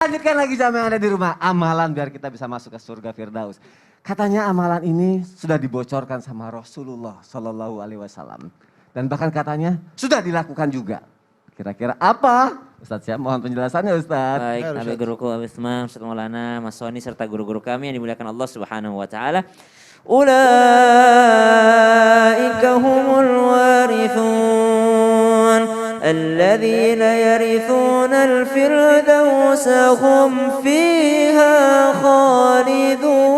Lanjutkan lagi sama yang ada di rumah. Amalan biar kita bisa masuk ke surga Firdaus. Katanya amalan ini sudah dibocorkan sama Rasulullah Shallallahu Alaihi Wasallam. Dan bahkan katanya sudah dilakukan juga. Kira-kira apa? Ustadz siap, mohon penjelasannya Ustadz. Baik, Nabi guruku Abis Imam, Ustadz Maulana, Mas Soni serta guru-guru kami yang dimuliakan Allah Subhanahu wa taala. Ulaika humul warithun alladzina yarithuna al-firdausa hum fiha khalidun.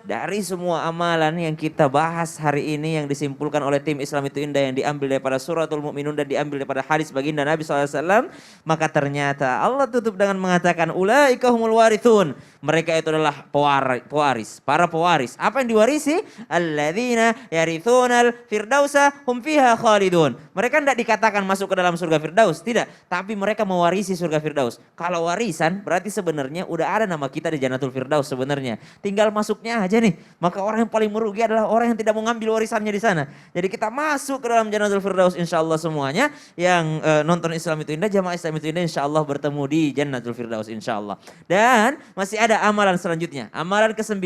Dari semua amalan yang kita bahas hari ini yang disimpulkan oleh tim Islam itu Indah yang diambil daripada suratul Mu'minun dan diambil daripada hadis baginda Nabi SAW, maka ternyata Allah tutup dengan mengatakan ulaika humul warithun. Mereka itu adalah pewaris, para pewaris. Apa yang diwarisi? Alladzina yarithunal firdausa hum fiha khalidun. Mereka tidak dikatakan masuk ke dalam surga Firdaus, tidak, tapi mereka mewarisi surga Firdaus. Kalau warisan berarti sebenarnya udah ada nama kita di Jannatul Firdaus sebenarnya. Tinggal masuknya aja nih. Maka orang yang paling merugi adalah orang yang tidak mau ngambil warisannya di sana. Jadi kita masuk ke dalam Jannatul Firdaus insyaallah semuanya yang nonton Islam itu Indah, jamaah Islam itu Indah insyaallah bertemu di Jannatul Firdaus insyaallah. Dan masih ada amalan selanjutnya. Amalan ke-9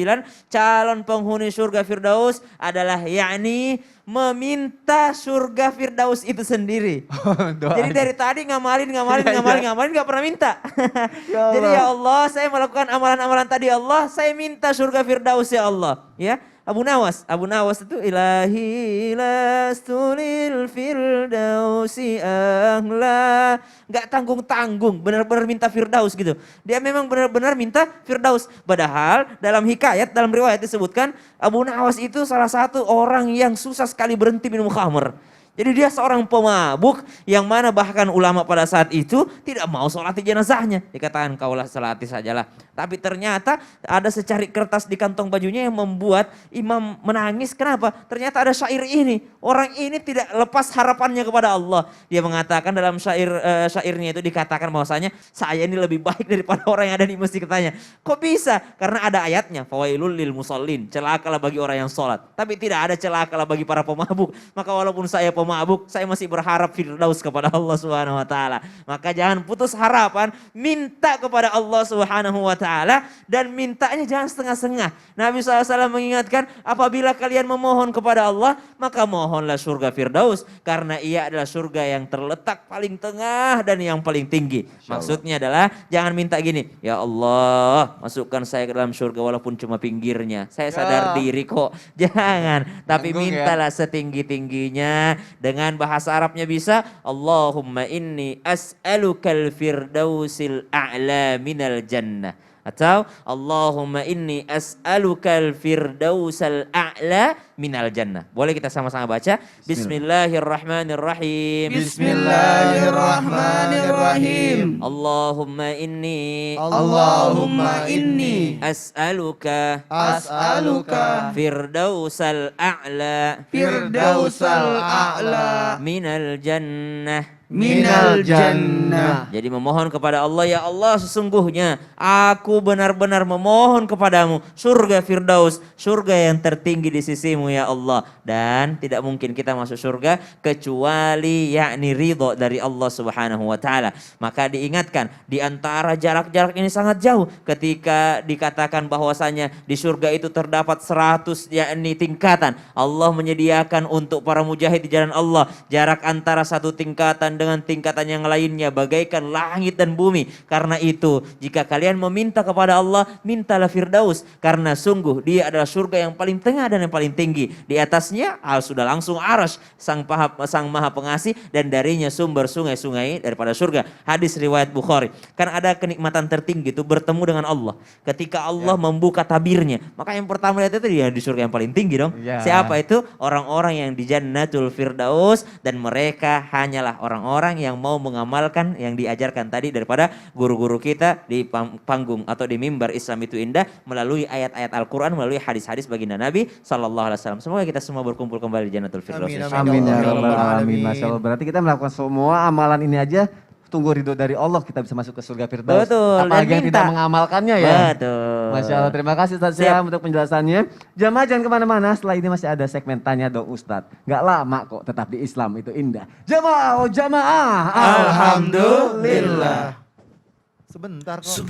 calon penghuni surga Firdaus adalah yakni meminta surga Firdaus itu sendiri. Jadi dari tadi ngamalin gak pernah minta. Jadi ya Allah, saya melakukan amalan-amalan tadi Allah, saya minta surga Firdaus ya Allah, ya. Abu Nawas itu ilahi lastulil firdausi ahla. Gak tanggung-tanggung, benar-benar minta Firdaus gitu. Dia memang benar-benar minta Firdaus. Padahal dalam hikayat, dalam riwayat disebutkan Abu Nawas itu salah satu orang yang susah sekali berhenti minum khamr. Jadi dia seorang pemabuk yang mana bahkan ulama pada saat itu tidak mau sholati jenazahnya. Dikatakan kaulah sholati sajalah. Tapi ternyata ada secari kertas di kantong bajunya yang membuat imam menangis. Kenapa? Ternyata ada syair ini. Orang ini tidak lepas harapannya kepada Allah. Dia mengatakan dalam syairnya itu dikatakan bahwasanya saya ini lebih baik daripada orang yang ada di masjid. Katanya. Kok bisa? Karena ada ayatnya. Fawailul lil musallin. Celakalah bagi orang yang sholat. Tapi tidak ada celakalah bagi para pemabuk. Maka walaupun saya pemabuk, saya masih berharap Firdaus kepada Allah Subhanahu wa taala. Maka jangan putus harapan, minta kepada Allah Subhanahu wa taala dan mintanya jangan setengah-setengah. Nabi SAW mengingatkan, apabila kalian memohon kepada Allah, maka mohonlah surga Firdaus karena ia adalah surga yang terletak paling tengah dan yang paling tinggi. Maksudnya adalah jangan minta gini, ya Allah, masukkan saya ke dalam surga walaupun cuma pinggirnya. Saya sadar diri kok. Jangan, tapi mintalah setinggi-tingginya. Dengan bahasa Arabnya bisa, Allahumma inni as'alukal firdausil a'la minal jannah. Atau Allahumma inni as'alukal firdausal a'la minal jannah. Boleh kita sama-sama baca? Bismillahirrahmanirrahim. Bismillahirrahmanirrahim. Allahumma inni as'aluka firdausal a'la minal jannah. Jadi memohon kepada Allah, ya Allah sesungguhnya aku benar-benar memohon kepadamu surga Firdaus, surga yang tertinggi di sisimu ya Allah. Dan tidak mungkin kita masuk surga kecuali yakni ridho dari Allah Subhanahu wa taala. Maka diingatkan di antara jarak-jarak ini sangat jauh ketika dikatakan bahwasanya di surga itu terdapat 100 yakni tingkatan. Allah menyediakan untuk para mujahid di jalan Allah jarak antara satu tingkatan dengan tingkatan yang lainnya bagaikan langit dan bumi. Karena itu jika kalian meminta kepada Allah, mintalah Firdaus karena sungguh dia adalah surga yang paling tengah dan yang paling tinggi. Di atasnya sudah langsung Arsy sang maha pengasih dan darinya sumber sungai-sungai daripada surga. Hadis riwayat Bukhari. Kan ada kenikmatan tertinggi itu bertemu dengan Allah. Ketika Allah membuka tabirnya, maka yang pertama lihat itu dia di surga yang paling tinggi dong. Siapa itu? Orang-orang yang di Jannatul Firdaus dan mereka hanyalah orang-orang yang mau mengamalkan yang diajarkan tadi daripada guru-guru kita di panggung atau di mimbar Islam itu Indah melalui ayat-ayat Al-Quran, melalui hadis-hadis baginda Nabi SAW. Semoga kita semua berkumpul kembali di Jannatul Firdaus. Amin ya rabbal alamin. Masya Allah. Berarti kita melakukan semua amalan ini aja tunggu ridho dari Allah kita bisa masuk ke surga Firdaus. Betul, dan Apalagi yang minta. tidak mengamalkannya ya. Betul. Masya Allah, terima kasih Ustaz Syam untuk penjelasannya. Jamaah jangan kemana-mana, setelah ini masih ada segmen Tanya Dong Ustadz. Gak lama kok, tetap di Islam itu indah. Jamaah, oh jamaah. Alhamdulillah. Sebentar kok.